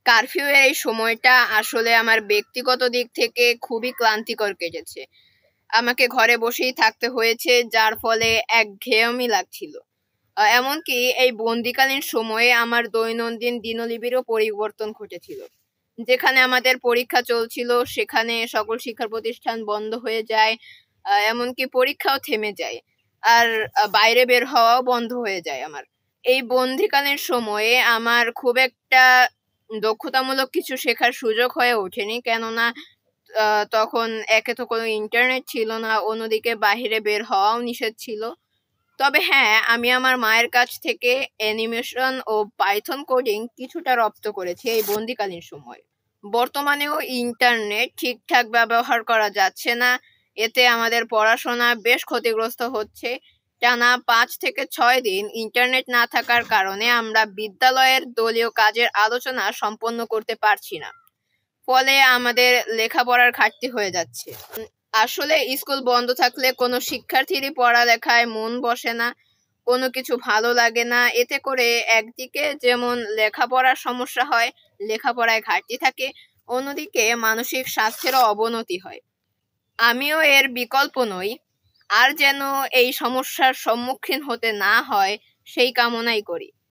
কারফিউয়ের এই সময়টা আসলে আমার ব্যক্তিগত দিক থেকে খুবই ক্লান্তিকর কেটেছে। আমাকে ঘরে বসেই থাকতে হয়েছে, যার ফলে একঘেয়েমি লাগছিল। এমনকি এই বন্দিকালীন সময়ে আমার দৈনন্দিন দিনলিপিরও পরিবর্তন ঘটেছিল। যেখানে আমাদের পরীক্ষা চলছিল, সেখানে সকল শিক্ষা প্রতিষ্ঠান বন্ধ হয়ে যায়। এমনকি পরীক্ষাও থেমে যায়। আর বাইরে বের হওয়াও বন্ধ হয়ে যায় আমার। এই বন্দিকালীন সময়ে আমার খুব একটা দক্ষতামূলক কিছু শেখার সুযোগ হয়ে ওঠেনি। কেননা তখন একে তো কোনো ইন্টারনেট ছিল না, অন্যদিকে বাহিরে বের হওয়াও নিষেধ ছিল। তবে হ্যাঁ, আমি আমার মায়ের কাছ থেকে অ্যানিমেশন ও পাইথন কোডিং কিছুটা রপ্ত করেছি এই বন্দিকালীন সময়ে। বর্তমানেও ইন্টারনেট ঠিকঠাক ব্যবহার করা যাচ্ছে না। এতে আমাদের পড়াশোনা বেশ ক্ষতিগ্রস্ত হচ্ছে। টানা ৫ থেকে ৬ দিন ইন্টারনেট না থাকার কারণে আমরা বিদ্যালয়ের দলীয় কাজের আলোচনা সম্পন্ন করতে পারছি না। ফলে আমাদের লেখাপড়ার ঘাটতি হয়ে যাচ্ছে। আসলে স্কুল বন্ধ থাকলে কোনো শিক্ষার্থীরই পড়ালেখায় মন বসে না, কোনো কিছু ভালো লাগে না। এতে করে একদিকে যেমন লেখাপড়ার সমস্যা হয়, লেখাপড়ায় ঘাটতি থাকে, অন্যদিকে মানসিক স্বাস্থ্যেরও অবনতি হয়। আমিও এর বিকল্প নই। আর যেন এই সমস্যার সম্মুখীন হতে না হয়, সেই কামনাই করি।